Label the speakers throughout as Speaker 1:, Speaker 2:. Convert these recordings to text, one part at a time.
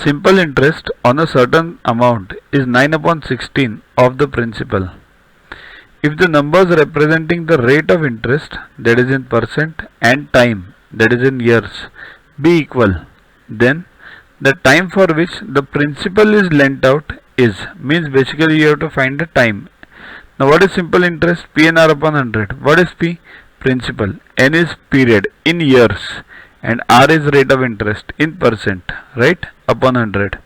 Speaker 1: Simple interest on a certain amount is 9 upon 16 of the principal. If the numbers representing the rate of interest, that is in percent, and time, that is in years, be equal, then the time for which the principal is lent out is, means basically you have to find the time. Now what is simple interest? PNR upon 100. What is P? Principal. N is period in years, and R is rate of interest in percent, right, upon 100.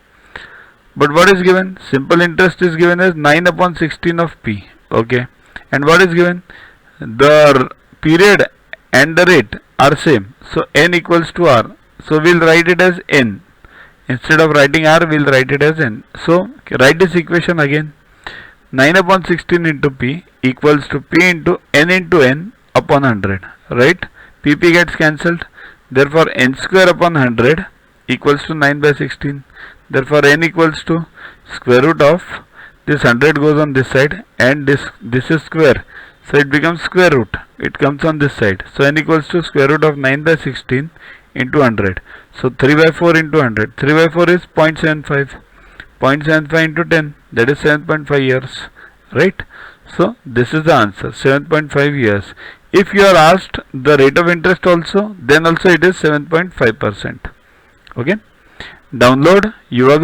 Speaker 1: But what is given? Simple interest is given as 9 upon 16 of P. Okay. And what is given? The period and the rate are same. So N equals to R. So we'll write it as N. Instead of writing R, we'll write it as N. So write this equation again. 9 upon 16 into P equals to P into N upon 100. Right? PP gets cancelled. Therefore N square upon 100 equals to 9 by 16. Therefore N equals to square root of this 100 goes on this side, and this is square, so it becomes square root. It comes on this side. So N equals to square root of 9 by 16 into 100. So 3 by 4 into 100. 3 by 4 is 0.75. 0.75 into 10, that is 7.5 years. Right? So this is the answer, 7.5 years. If you are asked the rate of interest also, then also it is 7.5%. Okay? Download Yuva